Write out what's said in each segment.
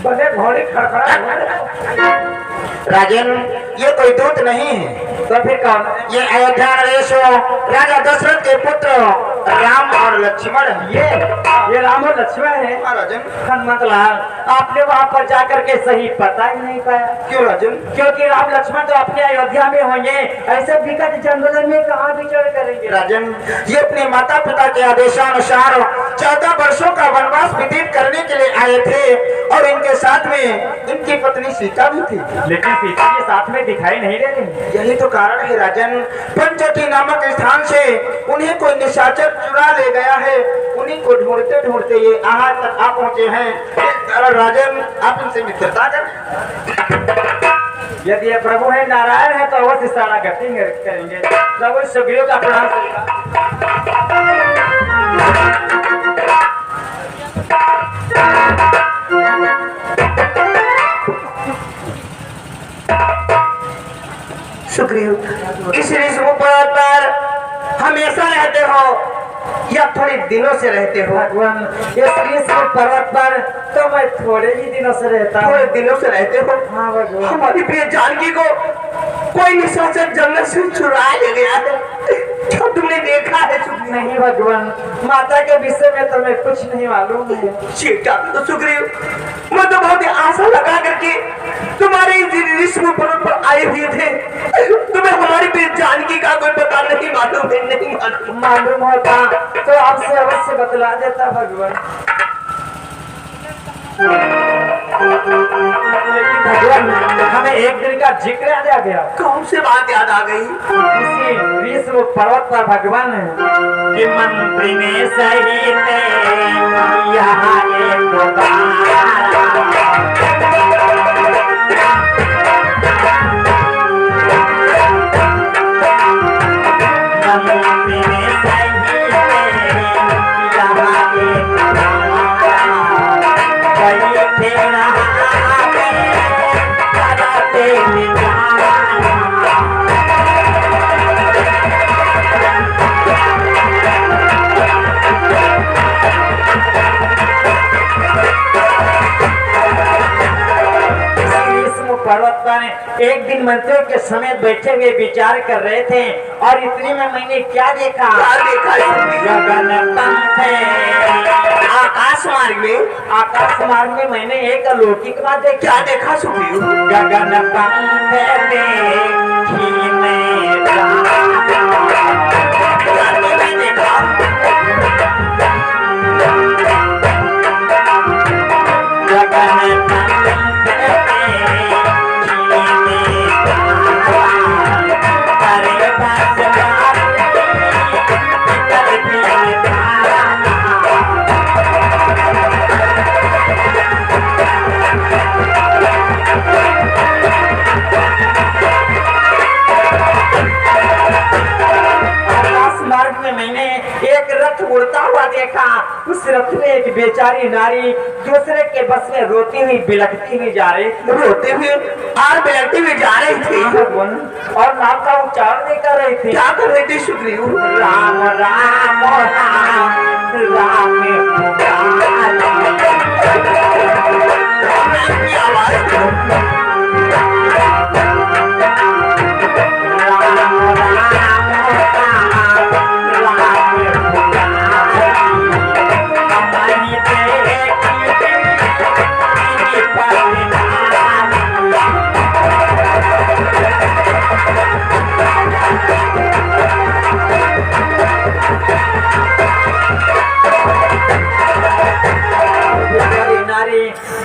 सुने घोड़ी खड़खड़ा। राजन ये कोई दूत नहीं है, तो फिर कौन है? ये अयोध्या नरेश राजा दशरथ के पुत्र राम और लक्ष्मण है। ये राम और लक्ष्मण है। राजन हनुमत लाल, आपने वहाँ पर जाकर के सही पता ही नहीं पाया। क्यों राजन? क्योंकि राम लक्ष्मण तो अपने अयोध्या में होंगे, ऐसे विकट जंगल में कहाँ विचरण करेंगे? राजन ये अपने माता पिता के आदेशानुसार 14 वर्षों का वनवास व्यतीत करने के लिए आए थे और इनके साथ में इनकी पत्नी सीता भी थी, लेकिन सीता के साथ में दिखाई नहीं दे रही। यही तो कारण है राजन, पंचवटी नामक स्थान से उन्हें कोई निशाचर चुरा ले गया है। उन्हीं को ढूंढते ढूंढते ये यहाँ तक आ पहुँचे हैं। इस कारण राजन आप इनसे मित्रता करें। यदि ये प्रभु है, नारायण है, तो अवश्य सारा गति करेंगे। प्रभु सुग्रीव का प्रणाम सुग्रीव, इस ऋषभ पर्वत पर हमेशा रहते हो या थोड़े दिनों से रहते हो? भगवान, इस ऋषभ पर्वत पर तो मैं थोड़े ही दिनों से रहता हूँ। थोड़े दिनों से रहते हो? हाँ भगवान। हमारी प्रिय जानकी को कोई निशाचर जंगल से चुरा ले गया है, क्या तुमने देखा है? नहीं भगवान, माता के विषय में तो मैं कुछ नहीं मालूम है। तो सुग्रीव, मैं तो बहुत ही आशा लगा करके तुम्हारे ऋषभ पर्वत पर आए हुए थे। तुम्हें हमारी प्रिय जानकी का कोई पता नहीं मालूम है? नहीं मालूम। मालूम होता तो आपसे अवश्य बतला देता भगवान। लेकिन भगवान, हमें एक दिन का जिक्र याद आ गया। कौन से बात याद आ गई? इसी ऋषभ पर्वत पर भगवान है कि मंत्री में सहित यहाँ एक पर्वत पर एक दिन मंत्रियों के समेत बैठे हुए विचार कर रहे थे और इतनी में मैंने क्या देखा? गगन आकाश मार्ग में, आकाश मार्ग में मैंने एक अलौकिक बात देखी। क्या देखा सुग्रीव? गगन पंख मैंने एक रथ उड़ता हुआ देखा। उस रथ में एक बेचारी नारी दूसरे के बस में रोती हुई बिलखती हुई जा रही थी। रोती हुई और बिलखती हुई जा रही थी और नाम का उच्चारण नहीं कर रही थी। क्या कर रही थी सुग्रीव? राम राम राम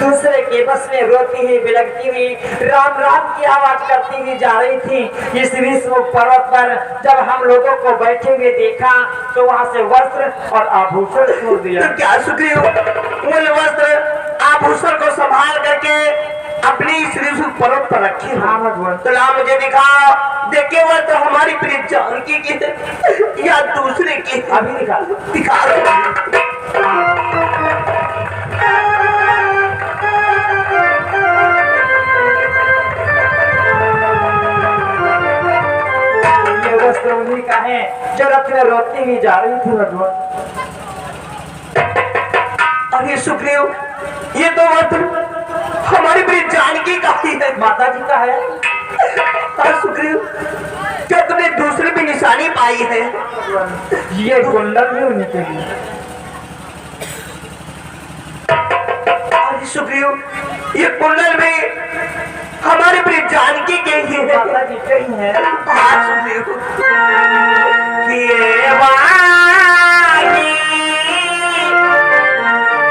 दूसरे के बस में रोती हुई बिलखती हुई राम राम की आवाज करती हुई जा रही थी। इस ऋषभ पर्वत पर जब हम लोगों को बैठे हुए देखा तो वहाँ से वस्त्र और आभूषण छोड़ दिया। तो क्या सुग्रीव मूल वस्त्र आभूषण को संभाल करके अपनी इस ऋषभ पर्वत पर रखे? हाँ भगवान। तो ला मुझे दिखाओ, देखे वह तो हमारी प्रिय जानकी की या दूसरे की? अभी दिखा वस्त्र उन्हीं का है जो रथ में रोती हुई जा रही थी भगवान। अरे सुग्रीव, ये तो वस्त्र ही है। माता जी का है। और सुग्रीव क्या तुमने दूसरी भी निशानी पाई है? ये कुंडल भी उन्हीं के लिए। अरे सुग्रीव ये कुंडल में हमारे प्रिय जानकी के ही है। माता जी कही है। हाँ सुग्रीव ये वाणी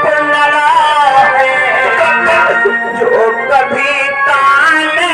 कुंडल है जो कभी कान में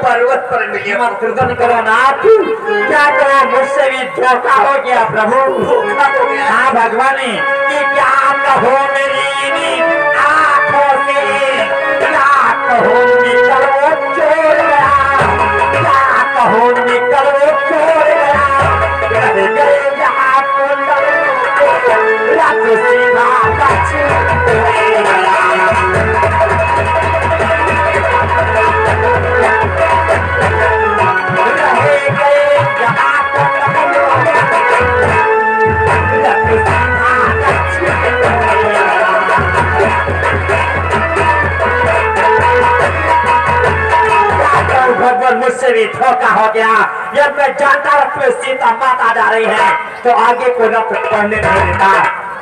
पर्वत पर मिले। मत करो ना तू, क्या करो, मुझसे भी धोखा हो गया प्रभु, धोखा हो गया। हाँ भगवान कि क्या कहो मेरी आंखों से, क्या कहो निकल वो चोर गया, क्या कहो निकल वो चोर गया, कर गए जहाँ कुंडल रथ सीधा मुझसे भी धोखा हो गया। जब मैं जानता रखते सीता माता जा रही है तो आगे को रथ पढ़ने नहीं देता।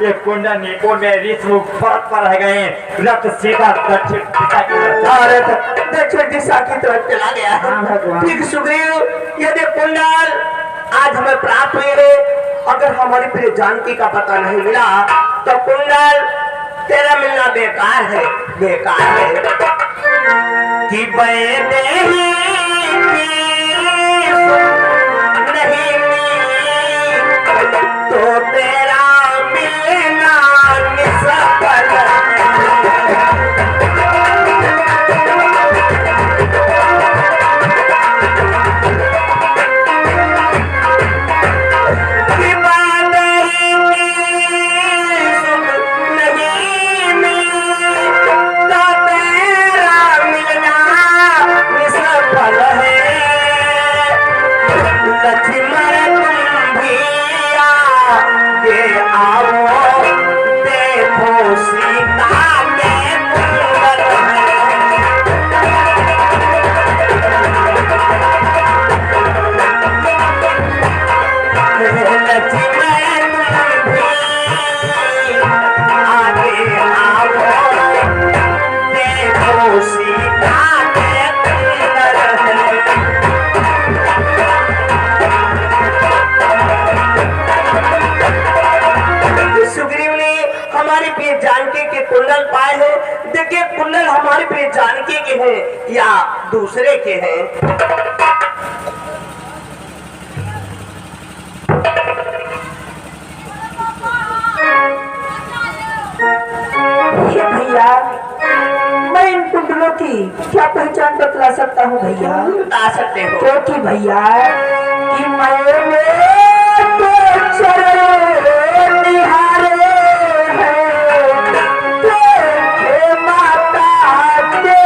ये कुंडल नीको में ऋषमुख परत पर रह गए, रथ सीधा दक्षिण दिशा की तरफ दक्षिण दिशा की तरफ चला गया। ठीक सुग्रीव यदि कुंडल आज हमें प्राप्त हुए है, अगर हमारी प्रिय जानकी का पता नहीं मिला तो कुंडल तेरा मिलना बेकार है, बेकार है। कि नहीं तो तेरा मिलना निसफल कुंडल पाए हैं। देखिए कुंडल हमारे प्रिय जानकी के हैं या दूसरे के हैं। भैया मैं इन कुंडलों की क्या पहचान बतला सकता हूँ भैया? बता सकते हो क्योंकि भैया कि मैंने तो चरण निहारे हैं, देखे माता के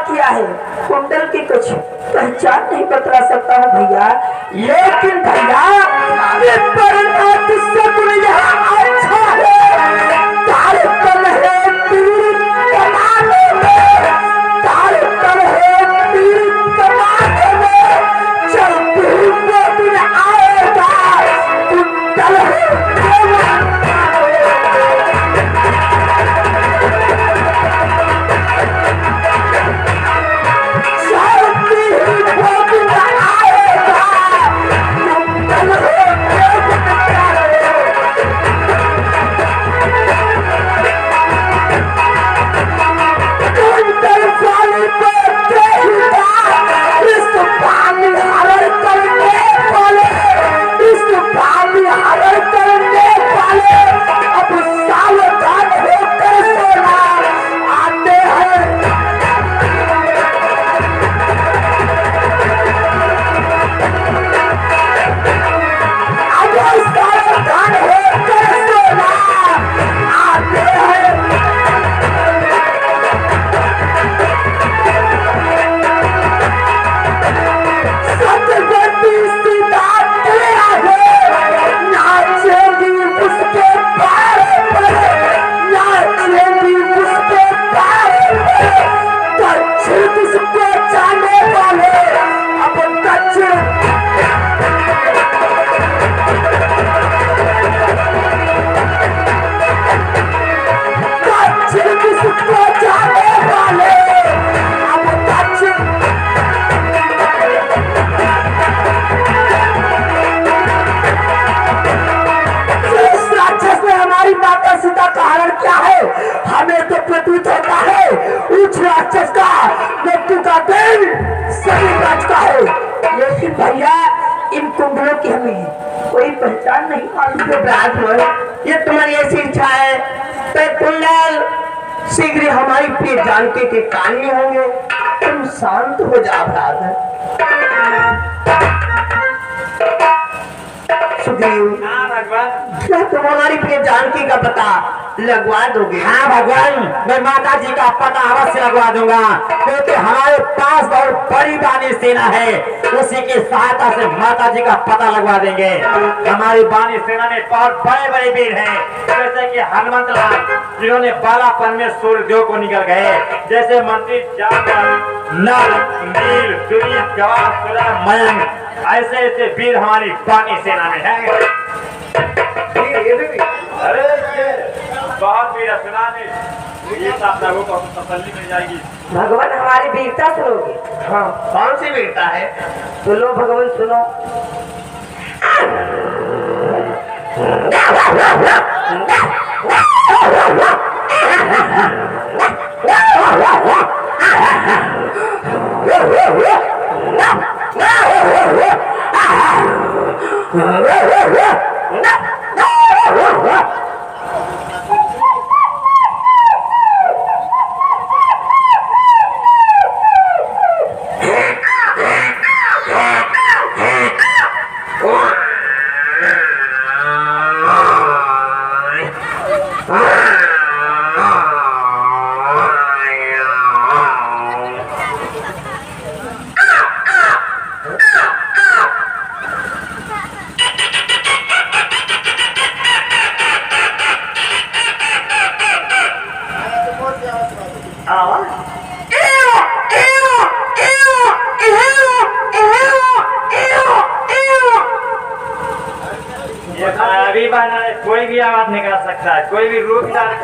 किया है, कुंडल की कुछ पहचान नहीं बतला सकता हूँ भैया। लेकिन भैया ये परिणाम सब यहाँ अच्छा है। तारकन है पीर कमाने में, तारकन है पीर कमाने में, चलते हुए दिन आएगा कुंडल है हमें तो प्रतीत होता है उस राक्षस का मृत्यु का दिन सभी बचता है। लेकिन भैया इन कुंडलों की हमें कोई पहचान नहीं मालूम है। ब्राह्मण, ये तुम्हारी ऐसी इच्छा है तो कुंडल शीघ्र हमारी प्रिय जानकी के कान में होंगे। तुम शांत हो जा ब्राह्मण। सुग्रीव, हाँ भगवान। क्या तुम हमारी प्रिय जानकी का पता लगवा दोगे? हाँ भगवान, मैं माता जी का पता अवश्य लगवा दूंगा, क्योंकि हमारे पास बहुत बड़ी बानी सेना है। उसी की सहायता से माता जी का पता लगवा देंगे। हमारी बानी सेना में बहुत बड़े बड़े वीर हैं, जैसे कि हनुमंत लाल, जिन्होंने बालापन में सूर्यदेव को निकल गए, जैसे मंत्री जाकर नल, नील, दुर्य, जवान, सुलभ, मयंक, ऐसे ऐसे वीर हमारी बानी सेना में हैं। अरे बहुत वीर सुना नहीं, ये सब लोगों को तसल्ली मिल जाएगी। भगवान हमारी वीरता सुनोगे? हाँ, कौन सी वीरता है? सुनो भगवान सुनो। अभी बना कोई भी आवाज निकाल सकता है, कोई भी रूप डाल।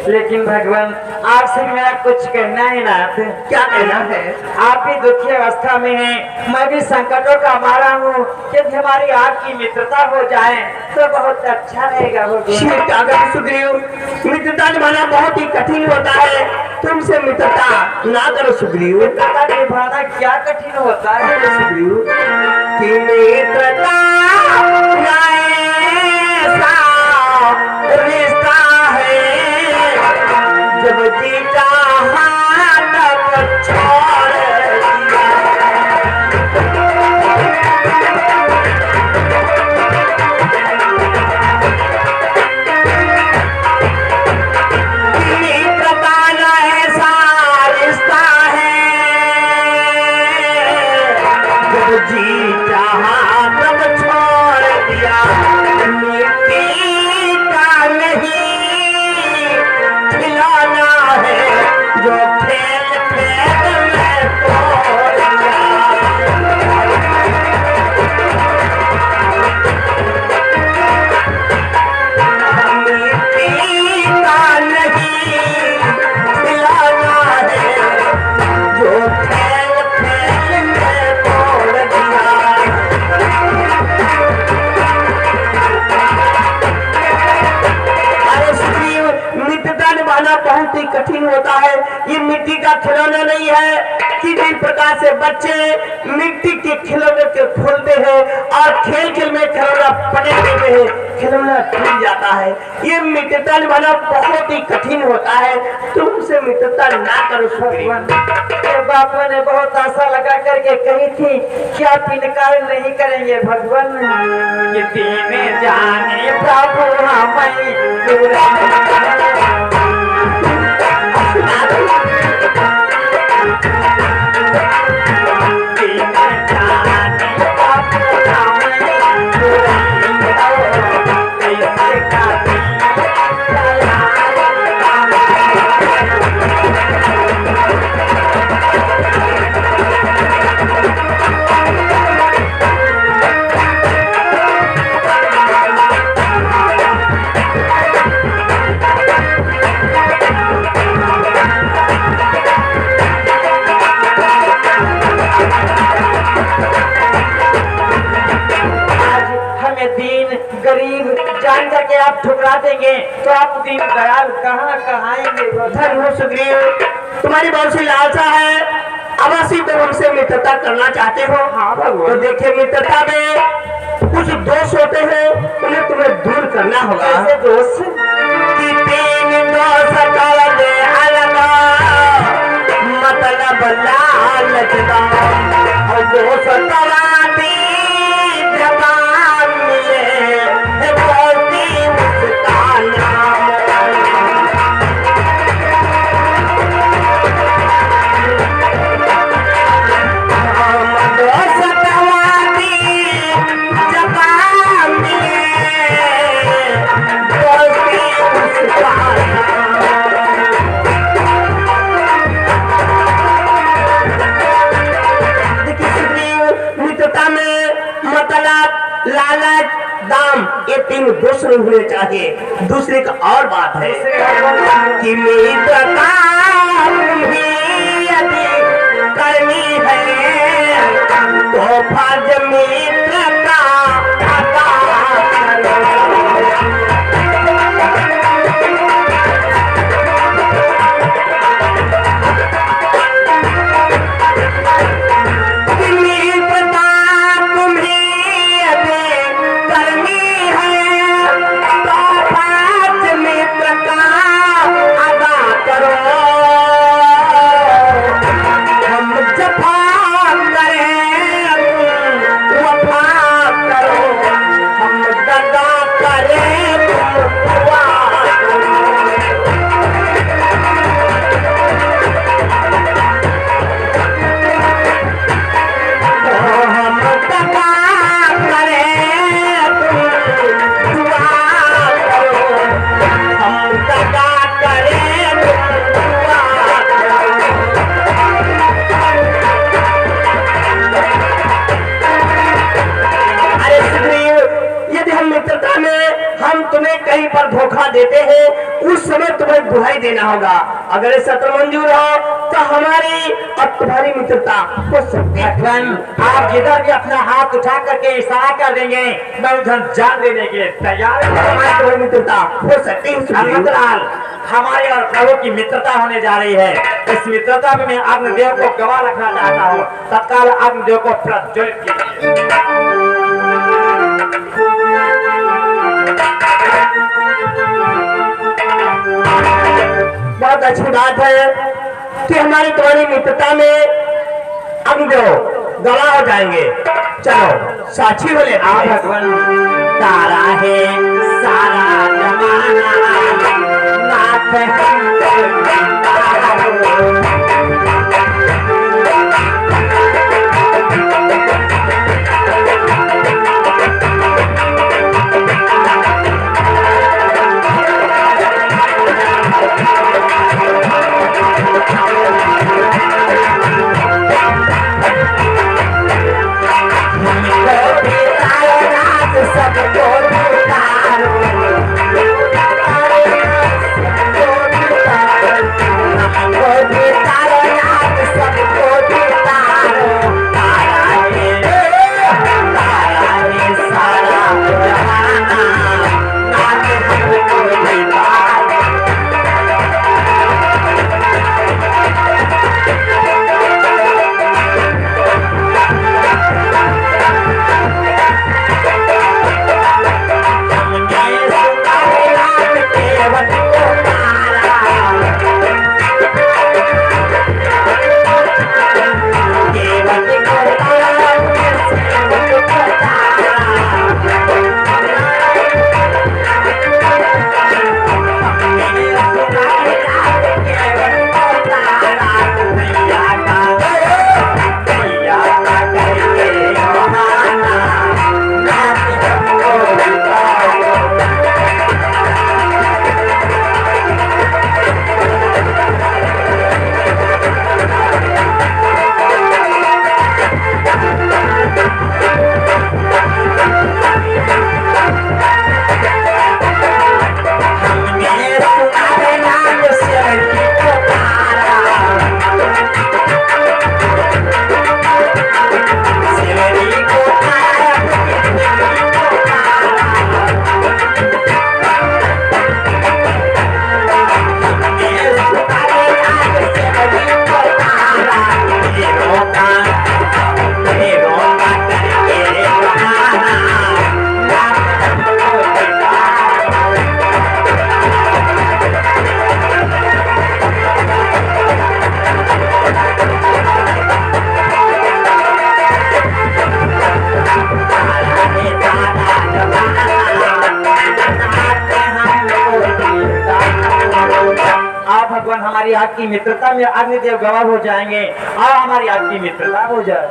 लेकिन भगवान आपसे मेरा कुछ कहना है नाथ। क्या कहना है? आप भी दुखी अवस्था में हैं, मैं भी संकटों का मारा हूँ। यदि हमारी आपकी मित्रता हो जाए तो बहुत अच्छा रहेगा। सुग्रीव, मित्रता निभाना बहुत ही कठिन होता है। तुमसे मित्रता ना करो सुग्रीव। मित्रता निभाना क्या कठिन होता है सुग्रीव? कि मित्रता रिश्ता है, जब जी चाहा तब छोड़ दिया। मित्रता चाहा तब छोड़ दिया, मिट्टी का नहीं खिलौना है जो खेल खेल में तोड़ दिया। मिट्टी का नहीं खिलौना है जो खेल खेल में तोड़ दिया। अरे सुग्रीव, मित्रता निभाना बहुत ही कठिन होता है। ये मिट्टी का खिलौना नहीं है कि जिस प्रकार से बच्चे मिट्टी के खिलौने के खोलते हैं और खेल खेल में खिलौना पटक देते हैं, खिलौना टूट जाता है। ये मित्रता निभाना बहुत ही कठिन होता है। तुमसे मित्रता ना करो सुग्रीव। ये बापू ने बहुत आशा लगा करके कही थी कि आप इनकार नहीं करेंगे भगवान। ये देने जाने प्रभु हमें गरीब जान करके आप ठुकरा देंगे तो आप दीन दयाल कहाँ कहाएंगे। धन हो सुग्रीव, तुम्हारी बहुत सी लालसा है, अवश्य तुम हमसे मित्रता करना चाहते हो। हाँ भगवान। तो देखिए, मित्रता में कुछ दोष होते हैं, उन्हें तुम्हें दूर करना होगा। ऐसे दोस्त कि तीन दोष कर दे अलगा, मतलब लालच का, और दोष करा दी जबान में, बोलती उसका नाम। दोष करा दी जबान में, बोलती उसका मित्रता में मतलब लालच, दाम, ये तीन दोष नहीं होने चाहिए। दूसरी का और बात है कि मित्रता भी यदि करनी है तो फर्ज मित्रता अदा करो। कहीं पर धोखा देते हैं, उस समय तुम्हें दुहाई देना होगा। अगर ये सत्र मंजूर हो तो हमारी और तुम्हारी मित्रता हो सकती है। आप जिधर भी अपना हाथ उठा करके इशारा कर देंगे, मैं उधर जान देने के लिए तैयार हूं। हमारी तुम्हारी मित्रता हो सकती है। अनंतलाल, हमारे और प्रभु की मित्रता होने जा रही है। इस मित्रता में मैं अग्निदेव को गवाह रखना चाहता हूँ। तत्काल अग्निदेव को प्रज्वलित कीजिए। बहुत अच्छी बात है कि हमारी तुम्हारी मित्रता में अग्निदेव गवाह हो जाएंगे। चलो साक्षी हो ले। तारा है सारा जमाना, नाथ है तुरंत हमारी आपकी मित्रता में अग्निदेव गवाह हो जाएंगे और हमारी आपकी मित्रता हो जाए।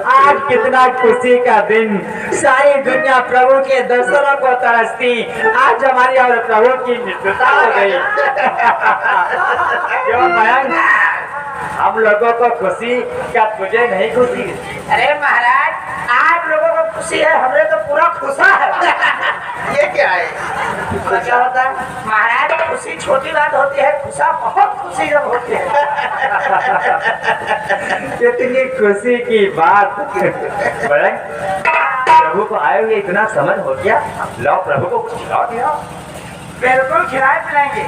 आज कितना खुशी का दिन, सारी दुनिया प्रभु के दर्शनों को तरसती, आज हमारी और प्रभु की मित्रता हो गई। क्यों मयंक, हम लोगों को खुशी, क्या तुझे नहीं खुशी? अरे महाराज, आप लोगों को खुशी है, हमें तो पूरा खुशा है। ये क्या है? तो क्या होता है महाराज, खुशी छोटी बात होती है, खुशा बहुत खुशी जब होती है। कितनी खुशी की बात। प्रभु को आए हुए इतना समझ हो गया, लो प्रभु को कुछ खिला दिया। बिल्कुल खिलाए पिलाएंगे।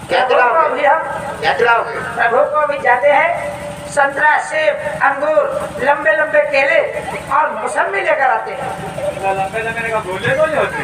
क्या प्रभु को खिलाओगे? अभी हम क्या खिलाओगे? प्रभु को अभी जाते हैं, संतरा, सेब, अंगूर, लंबे लंबे केले और मौसमी लेकर आते हैं। लंबे लंबे का बोले तो नहीं होते।